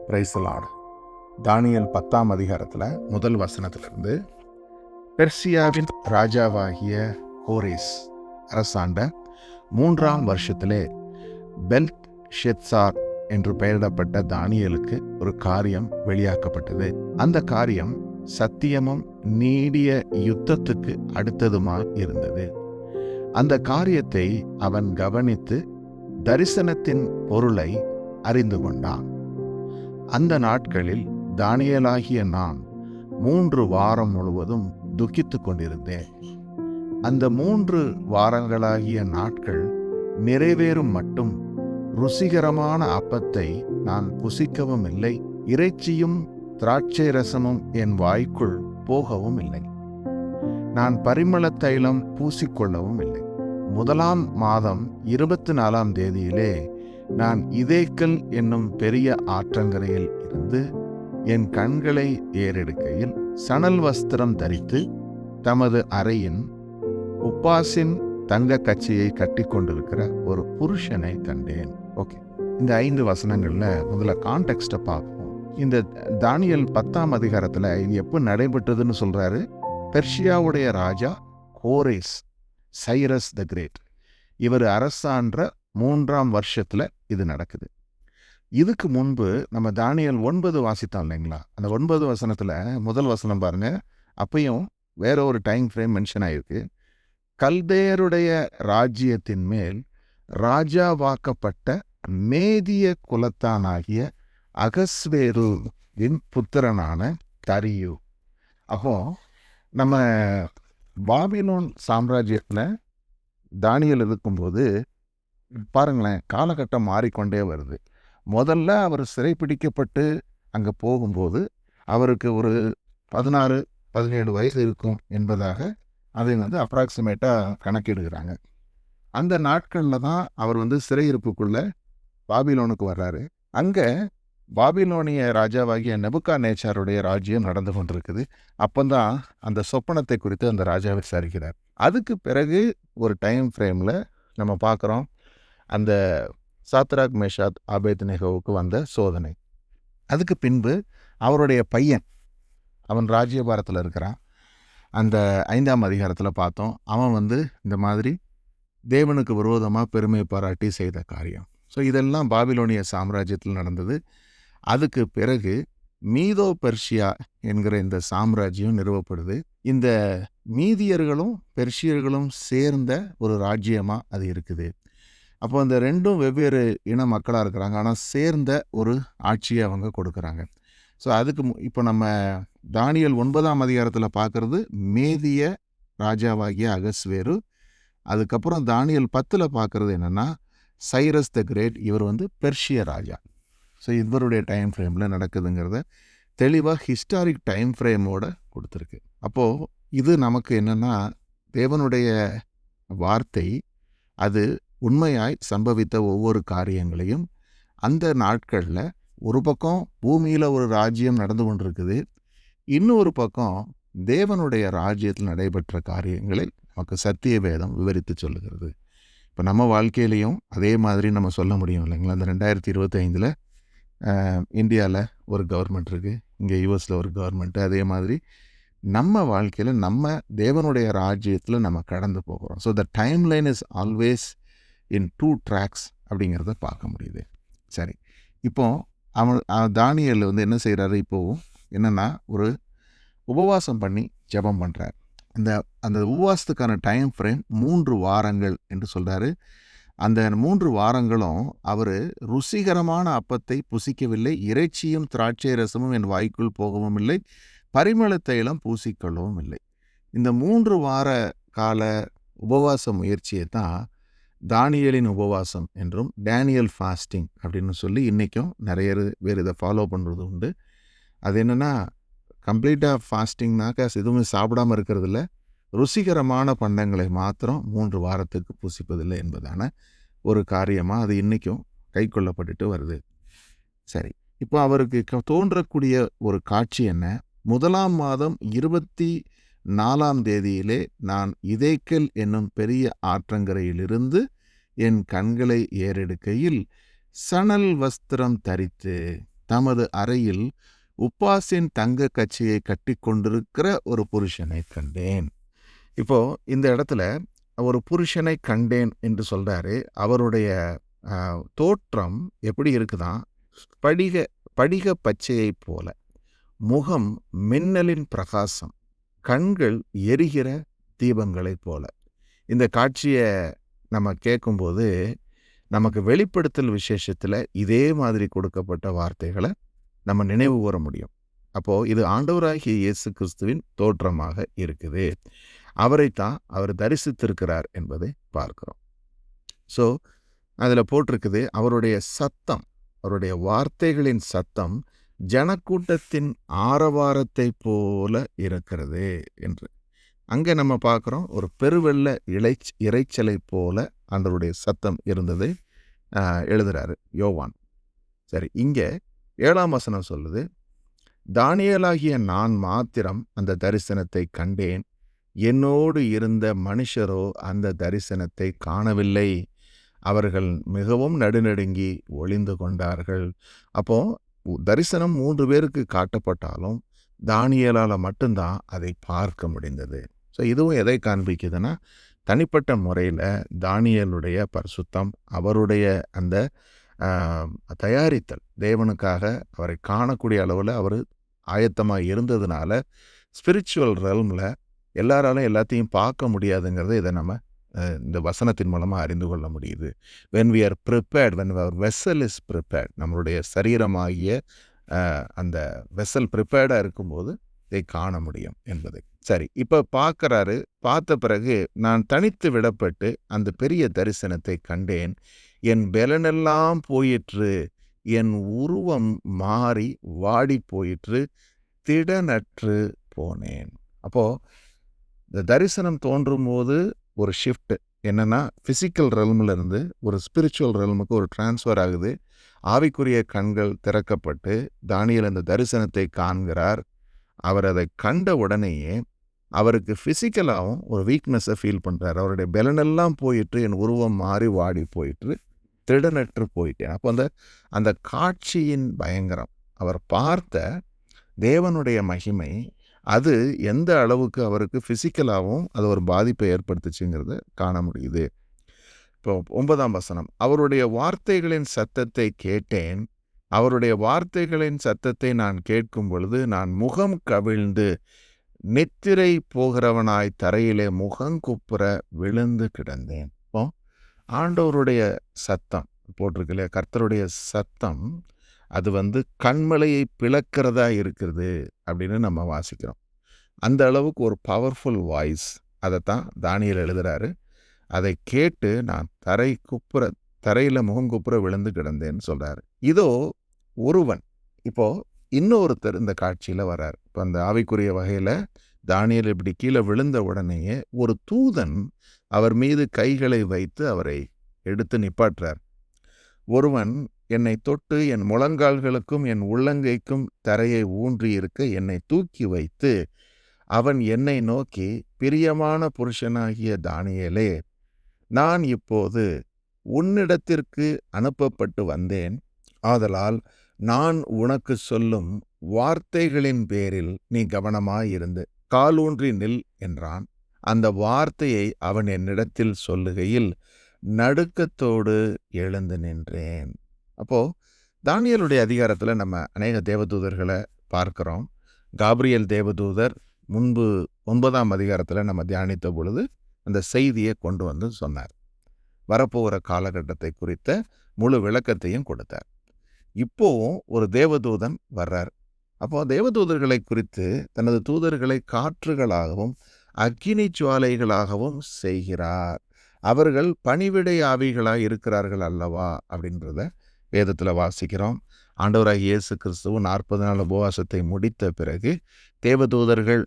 Praise the Lord. தானியேல் 10ஆம் அதிகாரத்தில் முதல் வசனத்திலிருந்து, பெர்சியாவின் ராஜாவாகிய கோரேஸ் அரசாண்ட 3ஆம் வருஷத்திலே பெல்த் ஷெத்சார் என்று பெயரிடப்பட்ட தானியேலுக்கு ஒரு காரியம் வெளியாக்கப்பட்டது. அந்த காரியம் சத்தியமும் நீடிய யுத்தத்துக்கு அடுத்ததுமாய் இருந்தது. அந்த காரியத்தை அவன் கவனித்து தரிசனத்தின் பொருளை அறிந்து கொண்டான். அந்த நாட்களில் தானியேலாகிய நான் 3 வாரம் முழுவதும் துக்கித்துக் கொண்டிருந்தேன். அந்த 3 வாரங்களாகிய நாட்கள் நிறைவேறும் மட்டும் ருசிகரமான அப்பத்தை நான் புசிக்கவும் இல்லை, இறைச்சியும் திராட்சை ரசமும் என் வாய்க்குள் போகவும் இல்லை. நான் பரிமள தைலம் பூசிக்கொள்ளவும் இல்லை. 1ஆம் மாதம் 24ஆம் தேதியிலே நான் இதேக்கல் என்னும் பெரிய ஆற்றங்கரையில் இருந்து என் கண்களை ஏறெடுக்கையில் சணல் வஸ்திரம் தரித்து தமது அறையின் உப்பாசின் தங்க கச்சையை கட்டி கொண்டிருக்கிற ஒரு புருஷனை கண்டேன். ஓகே, இந்த 5 வசனங்கள்ல முதல்ல கான்டெக்ஸ்ட பார்ப்போம். இந்த தானியேல் 10ஆம் அதிகாரத்துல இது எப்போ நடைபெற்றதுன்னு சொல்றாரு. பெர்ஷியாவுடைய ராஜா கோரேஸ், சைரஸ் த கிரேட், இவர் அரசாண்ட 3ஆம் வருஷத்துல இது நடக்குது. இதுக்கு முன்பு நம்ம தானியேல் 9 வாசித்தோம் இல்லைங்களா? அந்த 9 வசனத்துல முதல் வசனம் பாருங்க. அப்பயும் வேற ஒரு டைம் ஃப்ரேம் மென்ஷன் ஆயிருக்கு. கல்தேயருடைய ராஜ்யத்தின் மேல் ராஜாவாக்கப்பட்ட மேதிய குலத்தானாகிய அகஸ்வேருவின் புத்திரனான தரியு. அப்போ நம்ம பாபிலோன் சாம்ராஜ்யத்தில் தானியேல் இருக்கும்போது பாருங்களேன், காலகட்டம் மாறிக்கொண்டே வருது. முதல்ல அவர் சிறைப்பிடிக்கப்பட்டு அங்கே போகும்போது அவருக்கு ஒரு 16-17 வயசு இருக்கும் என்பதாக அதை அப்ராக்சிமேட்டாக கணக்கிடுகிறாங்க. அந்த நாட்களில் தான் அவர் சிறையிருப்புக்குள்ள பாபிலோனுக்கு வர்றாரு. அங்கே பாபிலோனிய ராஜாவாகிய நெபுகாத்நேச்சாருடைய ராஜ்யம் நடந்து கொண்டிருக்குது. அப்போதான் அந்த சொப்பனத்தை குறித்து அந்த ராஜா விசாரிக்கிறார். அதுக்கு பிறகு ஒரு டைம் ஃப்ரேமில் நம்ம பார்க்குறோம் அந்த சாத்ராக் மேஷாக் ஆபேத்நேகோவுக்கு வந்த சோதனை. அதுக்கு பின்பு அவருடைய பையன், அவன் ராஜ்யபாரத்தில் இருக்கிறான். அந்த 5ஆம் அதிகாரத்தில் பார்த்தோம், அவன் இந்த மாதிரி தேவனுக்கு விரோதமாக பெருமை பாராட்டி செய்த காரியம். ஸோ இதெல்லாம் பாபிலோனிய சாம்ராஜ்யத்தில் நடந்தது. அதுக்கு பிறகு மீதோ பெர்ஷியா என்கிற இந்த சாம்ராஜ்யம் நிறுவப்படுது. இந்த மீதியர்களும் பெர்ஷியர்களும் சேர்ந்த ஒரு ராஜ்யமாக அது இருக்குது. அப்போ அந்த 2ம் வெவ்வேறு இன மக்களாக இருக்கிறாங்க, ஆனால் சேர்ந்த ஒரு ஆட்சியை அவங்க கொடுக்குறாங்க. ஸோ அதுக்கு இப்போ நம்ம தானியேல் 9ஆம் அதிகாரத்தில் பார்க்குறது மேதிய ராஜாவாகிய அகஸ்வேரு. அதுக்கப்புறம் தானியேல் 10ல் பார்க்குறது என்னென்னா சைரஸ் த கிரேட், இவர் பெர்ஷிய ராஜா. ஸோ இவருடைய டைம் ஃப்ரேமில் நடக்குதுங்கிறத தெளிவாக ஹிஸ்டாரிக் டைம் ஃப்ரேமோடு கொடுத்துருக்கு. அப்போது இது நமக்கு என்னென்னா, தேவனுடைய வார்த்தை அது உண்மையாய் சம்பவித்த ஒவ்வொரு காரியங்களையும் அந்த நாட்களில் ஒரு பக்கம் பூமியில் ஒரு ராஜ்யம் நடந்து கொண்டிருக்குது, இன்னொரு பக்கம் தேவனுடைய ராஜ்யத்தில் நடைபெற்ற காரியங்களை நமக்கு சத்திய வேதம் விவரித்து சொல்லுகிறது. இப்போ நம்ம வாழ்க்கையிலையும் அதே மாதிரி நம்ம சொல்ல முடியும் இல்லைங்களா? அந்த 2025 இந்தியாவில் ஒரு கவர்மெண்ட் இருக்குது, இங்கே யூஎஸில் ஒரு கவர்மெண்ட்டு. அதே மாதிரி நம்ம வாழ்க்கையில் நம்ம தேவனுடைய ராஜ்யத்தில் நம்ம கடந்து போகிறோம். So the time line is always in 2 tracks அப்படிங்கிறத பார்க்க முடியுது. சரி, இப்போ தானியேல் என்ன செய்கிறாரு? இப்போவும் என்னென்னா ஒரு உபவாசம் பண்ணி ஜெபம் பண்ணுறார். அந்த உபவாசத்துக்கான டைம் ஃப்ரேம் 3 வாரங்கள் என்று சொல்கிறாரு. அந்த 3 வாரங்களும் அவர் ருசிகரமான அப்பத்தை புசிக்கவில்லை, இறைச்சியும் திராட்சை ரசமும் என் வாய்க்குள் போகவும் இல்லை, பரிமள தைலம் பூசிக்கொள்ளவும் இல்லை. இந்த 3 வார கால உபவாச முயற்சியை தான் தானியேலின் உபவாசம் என்றும் டேனியல் ஃபாஸ்டிங் அப்படின்னு சொல்லி இன்றைக்கும் நிறைய பேர் இதை ஃபாலோ பண்ணுறது உண்டு. அது என்னென்னா, கம்ப்ளீட்டாக ஃபாஸ்டிங்னாக்கா எதுவுமே சாப்பிடாமல் இருக்கிறதில்ல, ருசிகரமான பண்டங்களை மாத்திரம் 3 வாரத்துக்கு புசிப்பதில்லை என்பதான ஒரு காரியமாக அது இன்றைக்கும் கை கொள்ளப்பட்டுட்டு வருது. சரி, இப்போ அவருக்கு தோன்றக்கூடிய ஒரு காட்சி என்ன? 1ஆம் மாதம் 24ஆம் தேதியிலே நான் இதேக்கல் என்னும் பெரிய ஆற்றங்கரையிலிருந்து என் கண்களை ஏறெடுக்கையில் சணல் வஸ்திரம் தரித்து, தமது அறையில் உப்பாசின் தங்க கச்சையை கட்டி கொண்டிருக்கிற ஒரு புருஷனை கண்டேன். இப்போ இந்த இடத்துல ஒரு புருஷனை கண்டேன் என்று சொல்றாரு. அவருடைய தோற்றம் எப்படி இருக்குதான்? படிக படிக பச்சையை போல, முகம் மின்னலின் பிரகாசம், கண்கள் எரிகிற தீபங்களைப் போல. இந்த காட்சியை நம்ம கேட்கும்போது நமக்கு வெளிப்படுத்தல் விசேஷத்தில் இதே மாதிரி கொடுக்கப்பட்ட வார்த்தைகளை நம்ம நினைவு கூற முடியும். அப்போது இது ஆண்டவராகிய இயேசு கிறிஸ்துவின் தோற்றமாக இருக்குது. அவரைத்தான் அவர் தரிசித்திருக்கிறார் என்பதை பார்க்கிறோம். ஸோ அதில் போட்டிருக்குது, அவருடைய சத்தம், அவருடைய வார்த்தைகளின் சத்தம் ஜனக்கூட்டத்தின் ஆரவாரத்தை போல இருக்கிறது என்று. அங்கே நம்ம பார்க்குறோம், ஒரு பெருவெள்ள இறைச்சலை போல ஆண்டவருடைய சத்தம் இருந்தது எழுதுறாரு யோவான். சரி, இங்கே 7ஆம் வசனம் சொல்லுது, தானியேலாகிய நான் மாத்திரம் அந்த தரிசனத்தை கண்டேன், என்னோடு இருந்த மனுஷரோ அந்த தரிசனத்தை காணவில்லை, அவர்கள் மிகவும் நடுநடுங்கி ஒளிந்து கொண்டார்கள். அப்போ தரிசனம் 3 பேருக்கு காட்டப்பட்டாலும் தானியேலால் மட்டும்தான் அதை பார்க்க முடிந்தது. ஸோ இதுவும் எதை காண்பிக்குதுன்னா, தனிப்பட்ட முறையில் தானியேலுடைய பரிசுத்தம், அவருடைய அந்த தயாரித்தல், தேவனுக்காக அவரை காணக்கூடிய அளவில் அவர் ஆயத்தமாக இருந்ததுனால ஸ்பிரிச்சுவல் ரெல்மில் எல்லாராலும் எல்லாத்தையும் பார்க்க முடியாதுங்கிறத இதை நம்ம இந்த வசனத்தின் மூலமாக அறிந்து கொள்ள முடியுது. when we are prepared, when our vessel is prepared, நம்மளுடைய சரீரமாகிய அந்த வெசல் ப்ரிப்பேர்டாக இருக்கும்போது இதை காண முடியும் என்பதை. சரி, இப்போ பார்க்குறாரு. பார்த்த பிறகு நான் தனித்து விடப்பட்டு அந்த பெரிய தரிசனத்தை கண்டேன், என் பெலனெல்லாம் போயிற்று, என் உருவம் மாறி வாடி போயிற்று, திடனற்று போனேன். அப்போது இந்த தரிசனம் தோன்றும் போது ஒரு ஷிஃப்ட் என்னென்னா, ஃபிசிக்கல் ரெல்மிலிருந்து ஒரு ஸ்பிரிச்சுவல் ரெல்முக்கு ஒரு டிரான்ஸ்ஃபர் ஆகுது. ஆவிக்குரிய கண்கள் திறக்கப்பட்டு தானியேல் அந்த தரிசனத்தை காண்கிறார். அவர் அதை கண்ட உடனேயே அவருக்கு ஃபிசிக்கலாகவும் ஒரு வீக்னஸை ஃபீல் பண்ணுறார். அவருடைய பெலனெல்லாம் போயிட்டு, என் உருவம் மாறி வாடி போயிட்டு, திடனற்று போயிட்டேன். அப்போ அந்த காட்சியின் பயங்கரம், அவர் பார்த்த தேவனுடைய மகிமை, அது எந்த அளவுக்கு அவருக்கு ஃபிசிக்கலாகவும் அது ஒரு பாதிப்பை ஏற்படுத்துச்சுங்கிறத காண முடியுது. இப்போ 9ஆம் வசனம், அவருடைய வார்த்தைகளின் சத்தத்தை கேட்டேன், அவருடைய வார்த்தைகளின் சத்தத்தை நான் கேட்கும் பொழுது நான் முகம் கவிழ்ந்து நித்திரை போகிறவனாய் தரையிலே முகங்குப்புற விழுந்து கிடந்தேன். இப்போ ஆண்டவருடைய சத்தம் போட்டிருக்கு இல்லையா, கர்த்தருடைய சத்தம் அது கண்மலையை பிளக்கிறதா இருக்கிறது அப்படின்னு நம்ம வாசிக்கிறோம். அந்த அளவுக்கு ஒரு பவர்ஃபுல் வாய்ஸ். அதைத்தான் தானியேல் எழுதுறாரு. அதை கேட்டு நான் தரையில் முகங்குப்புற விழுந்து கிடந்தேன்னு சொல்கிறாரு. இதோ ஒருவன், இப்போது இன்னொருத்தர் இந்த காட்சியில் வர்றார். இப்போ அந்த ஆவிக்குரிய வகையில் தானியேல் இப்படி கீழே விழுந்த உடனேயே ஒரு தூதன் அவர் மீது கைகளை வைத்து அவரை எடுத்து நிப்பாட்டுறார். ஒருவன் என்னை தொட்டு என் முழங்கால்களுக்கும் என் உள்ளங்கைக்கும் தரையை ஊன்றி இருக்க என்னை தூக்கி வைத்து அவன் என்னை நோக்கி, பிரியமான புருஷனாகிய தானியேலே, நான் இப்போது உன்னிடத்திற்கு அனுப்பப்பட்டு வந்தேன், ஆதலால் நான் உனக்கு சொல்லும் வார்த்தைகளின் பேரில் நீ கவனமாயிருந்து காலூன்றி நில் என்றான். அந்த வார்த்தையை அவன் என்னிடத்தில் சொல்லுகையில் நடுக்கத்தோடு எழுந்து நின்றேன். அப்போது தானியேலுடைய அதிகாரத்தில் நம்ம அநேக தேவதூதர்களை பார்க்குறோம். காபிரியேல் தேவதூதர் முன்பு 9ஆம் அதிகாரத்தில் நம்ம தியானித்த பொழுது அந்த செய்தியை கொண்டு வந்து சொன்னார். வரப்போகிற காலகட்டத்தை குறித்த முழு விளக்கத்தையும் கொடுத்தார். இப்போவும் ஒரு தேவதூதன் வர்றார். அப்போ தேவதூதர்களை குறித்து தனது தூதர்களை காற்றுகளாகவும் அக்கினி ஜுவாலைகளாகவும் செய்கிறார். அவர்கள் பணிவிடை ஆவிகளாக இருக்கிறார்கள் அல்லவா அப்படின்றத வேதத்தில் வாசிக்கிறோம். ஆண்டவராகிய இயேசு கிறிஸ்துவ 40 நாள் உபவாசத்தை முடித்த பிறகு தேவதூதர்கள்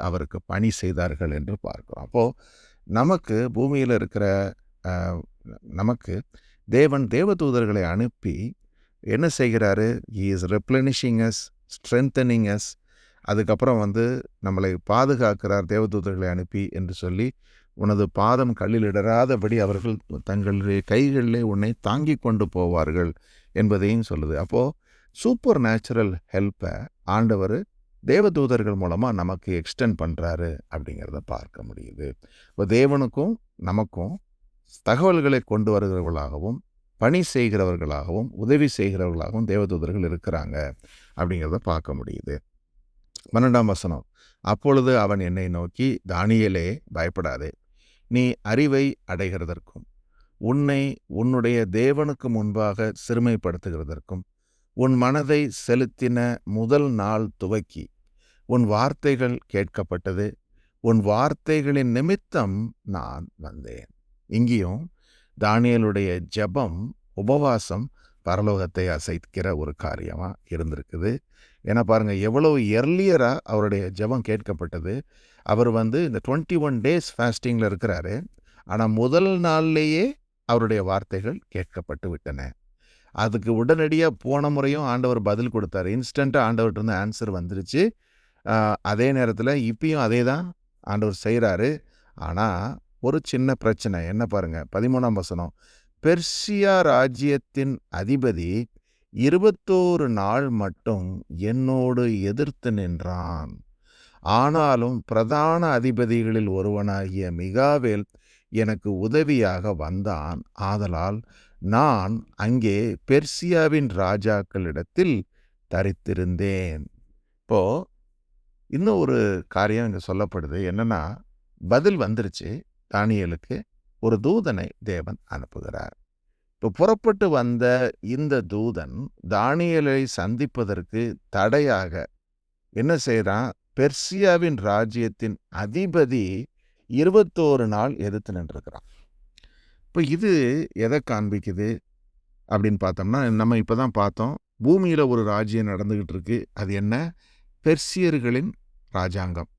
அவருக்கு பணி செய்தார்கள் என்று பார்க்கிறோம். அப்போது நமக்கு பூமியில் இருக்கிற நமக்கு தேவன் தேவதூதர்களை அனுப்பி என்ன செய்கிறாரு? He is replenishing us, strengthening us. அதுக்கப்புறம் நம்மளை பாதுகாக்கிறார் தேவதூதர்களை அனுப்பி என்று சொல்லி, உனது பாதம் கல்லில் இடராதபடி அவர்கள் தங்களுடைய கைகளிலே உன்னை தாங்கி கொண்டு போவார்கள் என்பதையும் சொல்லுது. அப்போது சூப்பர் நேச்சுரல் ஹெல்ப்பை ஆண்டவர் தேவதூதர்கள் மூலமாக நமக்கு எக்ஸ்டெண்ட் பண்ணுறாரு அப்படிங்கிறத பார்க்க முடியுது. இப்போ தேவனுக்கும் நமக்கும் தகவல்களை கொண்டு வருகிறவர்களாகவும் பணி செய்கிறவர்களாகவும் உதவி செய்கிறவர்களாகவும் தேவதூதர்கள் இருக்கிறாங்க அப்படிங்கிறத பார்க்க முடியுது. 12ஆம் வசனம், அப்பொழுது அவன் என்னை நோக்கி, தானியேலே, பயப்படாதே, நீ அறிவை அடைகிறதற்கும் உன்னை உன்னுடைய தேவனுக்கு முன்பாக சிறுமைப்படுத்துகிறதற்கும் உன் மனதை செலுத்தின முதல் நாள் துவக்கி உன் வார்த்தைகள் கேட்கப்பட்டது, உன் வார்த்தைகளின் நிமித்தம் நான் வந்தேன். இங்கேயும் தானியேலுடைய ஜெபம், உபவாசம் பரலோகத்தை அசைக்கிற ஒரு காரியமாக இருந்திருக்குது. ஏன்னா பாருங்கள், எவ்வளோ எர்லியராக அவருடைய ஜெபம் கேட்கப்பட்டது. அவர் இந்த 21 டேஸ் ஃபாஸ்டிங்கில் இருக்கிறாரு. ஆனால் முதல் நாள்லேயே அவருடைய வார்த்தைகள் கேட்கப்பட்டு விட்டன. அதுக்கு உடனடியாக போன முறையும் ஆண்டவர் பதில் கொடுத்தாரு. இன்ஸ்டண்ட்டாக ஆண்டவர்கிட்ட இருந்து ஆன்சர் வந்துருச்சு. அதே நேரத்தில் இப்பயும் அதே தான் ஆண்டவர் செய்கிறாரு. ஆனால் ஒரு சின்ன பிரச்சனை என்ன பாருங்கள், 13ஆம் வசனம், பெர்சியா ராஜ்யத்தின் அதிபதி 21 நாள் மட்டும் என்னோடு எதிர்த்து நின்றான். ஆனாலும் பிரதான அதிபதிகளில் ஒருவனாகிய மிகாவேல் எனக்கு உதவியாக வந்தான். ஆதலால் நான் அங்கே பெர்சியாவின் ராஜாக்களிடத்தில் தரித்திருந்தேன். இப்போ இன்னும் ஒரு காரியம் இங்கே சொல்லப்படுது. என்னன்னா, பதில் வந்துருச்சு. தானியேலுக்கு ஒரு தூதனை தேவன் அனுப்புகிறார். இப்போ புறப்பட்டு வந்த இந்த தூதன் தானியேலை சந்திப்பதற்கு தடையாக என்ன செய்கிறான்? பெர்சியாவின் ராஜ்யத்தின் அதிபதி 21 நாள் எதிர்த்து நின்றுருக்கிறான். இப்போ இது எதை காண்பிக்குது அப்படின்னு பார்த்தோம்னா, நம்ம இப்போ தான் பார்த்தோம், பூமியில் ஒரு ராஜ்யம் நடந்துக்கிட்டு இருக்கு. அது என்ன? பெர்சியர்களின் ராஜாங்கம்.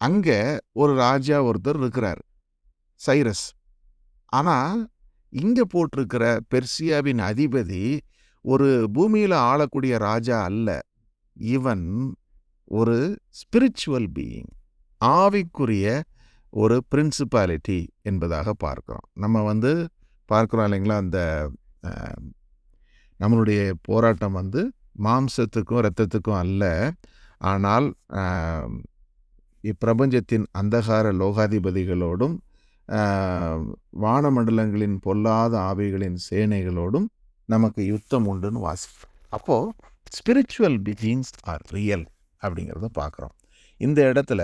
அங்கே ஒரு ராஜா ஒருத்தர் இருக்கிறார், சைரஸ். ஆனால் இங்கே போட்டிருக்கிற பெர்சியாவின் அதிபதி ஒரு பூமியில் ஆளக்கூடிய ராஜா அல்ல. இவன் ஒரு ஸ்பிரிச்சுவல் பீயிங், ஆவிக்குரிய ஒரு பிரின்சிபாலிட்டி என்பதாக பார்க்குறோம். நம்ம பார்க்குறோம் இல்லைங்களா, அந்த நம்மளுடைய போராட்டம் மாம்சத்துக்கும் இரத்தத்துக்கும் அல்ல, ஆனால் இப்பிரபஞ்சத்தின் அந்தகார லோகாதிபதிகளோடும் வானமண்டலங்களின் பொல்லாத ஆவிகளின் சேனைகளோடும் நமக்கு யுத்தம் உண்டுன்னு வாசிப்போம். அப்போது ஸ்பிரிச்சுவல் பீயிங்ஸ் ஆர் ரியல் அப்படிங்கிறத பார்க்குறோம். இந்த இடத்துல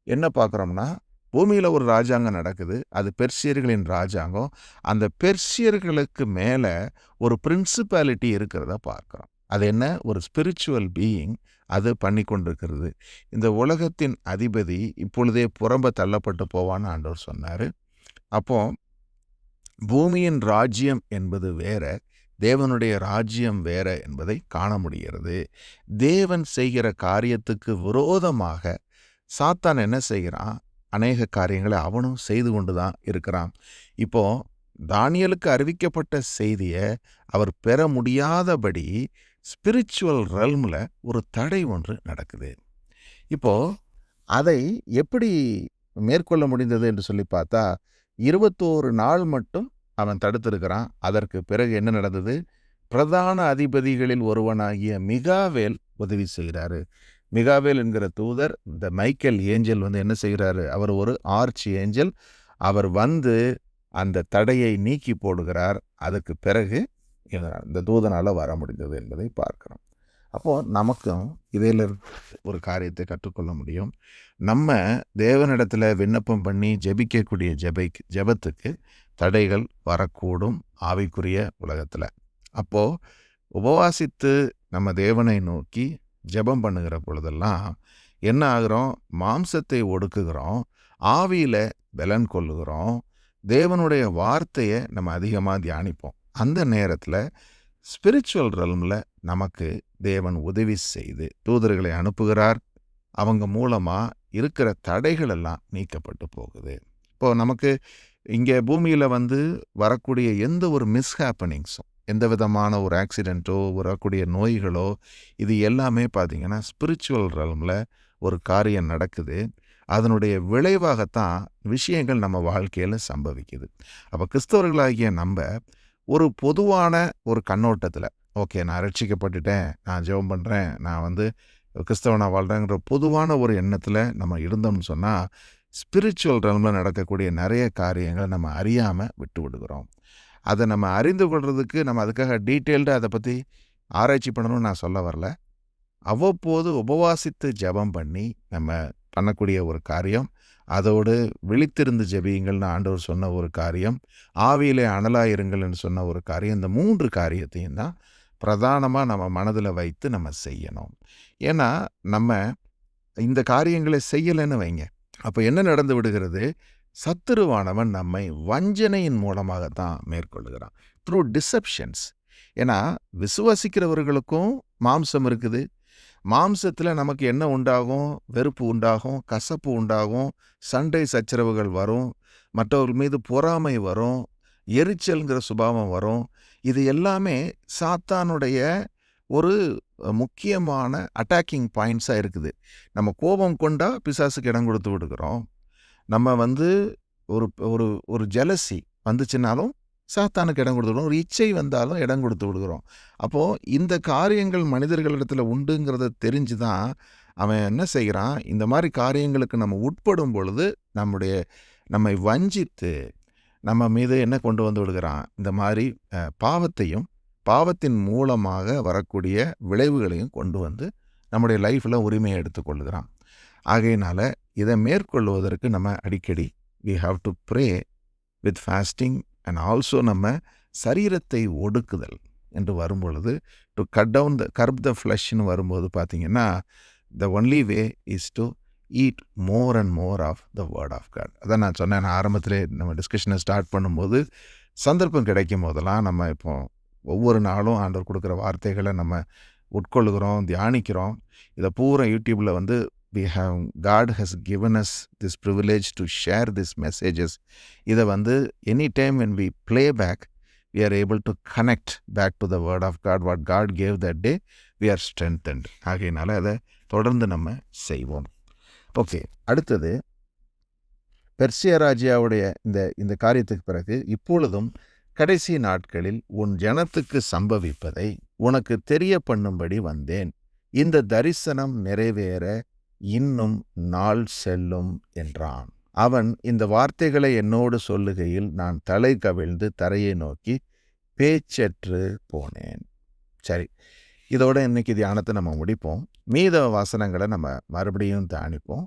என்ன பார்க்குறோம்னா, பூமியில் ஒரு ராஜாங்கம் நடக்குது. அது பெர்சியர்களின் ராஜாங்கம். அந்த பெர்சியர்களுக்கு மேலே ஒரு பிரின்சிபாலிட்டி இருக்கிறத பார்க்குறோம். அது என்ன? ஒரு ஸ்பிரிச்சுவல் பீயிங் அது பண்ணி கொண்டிருக்கிறது. இந்த உலகத்தின் அதிபதி இப்பொழுதே புறம்ப தள்ளப்பட்டு போவான்னு ஆண்டவர் சொன்னார். அப்போ பூமியின் ராஜ்யம் என்பது வேற, தேவனுடைய ராஜ்யம் வேற என்பதை காண முடிகிறது. தேவன் செய்கிற காரியத்துக்கு விரோதமாக சாத்தான் என்ன செய்கிறான்? அநேக காரியங்களை அவனும் செய்து கொண்டு தான் இருக்கிறான். இப்போ தானியேலுக்கு அறிவிக்கப்பட்ட செய்தியை அவர் பெற முடியாதபடி ஸ்பிரிச்சுவல் ரெல்மில் ஒரு தடை ஒன்று நடக்குது. இப்போது அதை எப்படி மேற்கொள்ள முடிந்தது என்று சொல்லி பார்த்தா, 21 நாள் மட்டும் அவன் தடுத்திருக்கிறான். அதற்கு பிறகு என்ன நடந்தது? பிரதான அதிபதிகளில் ஒருவனாகிய மிகாவேல் உதவி செய்கிறாரு. மிகாவேல் என்கிற தூதர், இந்த மைக்கேல் ஏஞ்சல் என்ன செய்கிறாரு? அவர் ஒரு ஆர்ச் ஏஞ்சல். அவர் அந்த தடையை நீக்கி போடுகிறார். அதுக்கு பிறகு இந்த தூதனால் வர முடிந்தது என்பதை பார்க்கிறோம். அப்போது நமக்கும் இதில் ஒரு காரியத்தை கற்றுக்கொள்ள முடியும். நம்ம தேவனிடத்தில் விண்ணப்பம் பண்ணி ஜெபிக்கக்கூடிய ஜெபத்துக்கு தடைகள் வரக்கூடும் ஆவிக்குரிய உலகத்தில். அப்போது உபவாசித்து நம்ம தேவனை நோக்கி ஜெபம் பண்ணுகிற பொழுதெல்லாம் என்ன ஆகிறோம்? மாம்சத்தை ஒடுக்குகிறோம், ஆவியில் பலன் கொள்ளுகிறோம், தேவனுடைய வார்த்தையை நம்ம அதிகமாக தியானிப்போம். அந்த நேரத்தில் ஸ்பிரிச்சுவல் ரெல்மில் நமக்கு தேவன் உதவி செய்து தூதர்களை அனுப்புகிறார். அவங்க மூலமாக இருக்கிற தடைகள் எல்லாம் நீக்கப்பட்டு போகுது. இப்போது நமக்கு இங்கே பூமியில் வரக்கூடிய எந்த ஒரு மிஸ்ஹேப்பனிங்ஸும், எந்த விதமான ஒரு ஆக்சிடெண்ட்டோ வரக்கூடிய நோய்களோ, இது எல்லாமே பார்த்திங்கன்னா ஸ்பிரிச்சுவல் ரெல்மில் ஒரு காரியம் நடக்குது. அதனுடைய விளைவாகத்தான் விஷயங்கள் நம்ம வாழ்க்கையில் சம்பவிக்குது. அப்போ கிறிஸ்தவர்களாகிய நம்ம ஒரு பொதுவான ஒரு கண்ணோட்டத்தில், ஓகே, நான் ரட்சிக்கப்பட்டுட்டேன், நான் ஜெபம் பண்ணுறேன், நான் வந்து கிறிஸ்தவனா வாழ்கிறேங்கிற பொதுவான ஒரு எண்ணத்தில் நம்ம இருந்தோம்னு சொன்னால், ஸ்பிரிச்சுவல் ரெல்மில் நடக்கக்கூடிய நிறைய காரியங்களை நம்ம அறியாமல் விட்டு விடுகிறோம். அதை நம்ம அறிந்து கொள்றதுக்கு நம்ம அதுக்காக டீட்டெயில்டாக அதை பற்றி ஆராய்ச்சி பண்ணணும்னு நான் சொல்ல வரல. அவ்வப்போது உபவாசித்து ஜெபம் பண்ணி நம்ம பண்ணக்கூடிய ஒரு காரியம், அதோடு விழித்திருந்து ஜெபியுங்கள்னு ஆண்டவர் சொன்ன ஒரு காரியம், ஆவியிலே அனலாயிருங்கள்னு சொன்ன ஒரு காரியம், இந்த 3 காரியத்தையும் தான் பிரதானமாக நம்ம மனதில் வைத்து நம்ம செய்யணும். ஏன்னா நம்ம இந்த காரியங்களை செய்யலைன்னு வைங்க, அப்போ என்ன நடந்து விடுகிறது? சத்துருவானவன் நம்மை வஞ்சனையின் மூலமாகத்தான் மேற்கொள்ளுகிறான், த்ரூ டிசெப்ஷன்ஸ். ஏன்னா விசுவாசிக்கிறவர்களுக்கும் மாம்சம் இருக்குது. மாம்சத்தில் நமக்கு என்ன உண்டாகும்? வெறுப்பு உண்டாகும், கசப்பு உண்டாகும், சண்டை சச்சரவுகள் வரும், மற்றவர்கள் மீது பொறாமை வரும், எரிச்சல்ங்கிற சுபாவம் வரும். இது எல்லாமே சாத்தானுடைய ஒரு முக்கியமான அட்டாக்கிங் பாயிண்ட்ஸாக இருக்குது. நம்ம கோபம் கொண்டா பிசாசுக்கு இடம் கொடுத்து விடுகிறோம். நம்ம வந்து ஒரு ஒரு ஒரு ஜெலசி வந்துச்சுனாலும் சாத்தானுக்கு இடம் கொடுத்து விடுறோம். ஒரு இச்சை வந்தாலும் இடம் கொடுத்து விடுகிறோம். அப்போது இந்த காரியங்கள் மனிதர்களிடத்தில் உண்டுங்கிறத தெரிஞ்சு தான் அவன் என்ன செய்கிறான், இந்த மாதிரி காரியங்களுக்கு நம்ம உட்படும் பொழுது நம்மை வஞ்சித்து நம்ம மீது என்ன கொண்டு வந்து விடுகிறான், இந்த மாதிரி பாவத்தையும் பாவத்தின் மூலமாக வரக்கூடிய விளைவுகளையும் கொண்டு வந்து நம்முடைய லைஃப்பில் உரிமையை எடுத்துக்கொள்ளுகிறான். ஆகையினால இதை மேற்கொள்வதற்கு நம்ம அடிக்கடி we have to pray with fasting and also நம்ம சரீரத்தை ஒடுக்குதல் என்று வரும்பொழுது to cut down curb the ஃப்ளஷ்னு வரும்போது பார்த்திங்கன்னா, the only way is to eat more and more of the word of God. அதான் நான் சொன்னேன், நான் ஆரம்பத்திலே நம்ம டிஸ்கஷனை ஸ்டார்ட் பண்ணும்போது, சந்தர்ப்பம் கிடைக்கும் போதெல்லாம் நம்ம இப்போ ஒவ்வொரு நாளும் ஆண்டவர் கொடுக்குற வார்த்தைகளை நம்ம உட்கொள்ளுகிறோம், தியானிக்கிறோம். இதை பூரா யூடியூப்பில் வந்து God has given us this privilege to share these messages. இதை வந்து any time when we play back, we are able to connect back to the word of God, what God gave that day, we are strengthened. ஆகையினால அதை தொடர்ந்து நம்ம செய்வோம். Okay, அடுத்தது Persia ராஜாவுடைய இந்த காரியத்துக்கு பிறகு, இப்பொழுதும் கடைசி நாட்களில் உன் ஜனத்துக்கு சம்பவிப்பதை உனக்கு தெரிய பண்ணும்படி வந்தேன். இந்த தரிசனம் நிறைவேற இன்னும் நாள் செல்லும் என்றான். அவன் இந்த வார்த்தைகளை என்னோடு சொல்லுகையில் நான் தலை கவிழ்ந்து தரையை நோக்கி பேச்சற்று போனேன். சரி, இதோட இன்னைக்கு தியானத்தை நம்ம முடிப்போம். மீத வசனங்களை நம்ம மறுபடியும் தியானிப்போம்.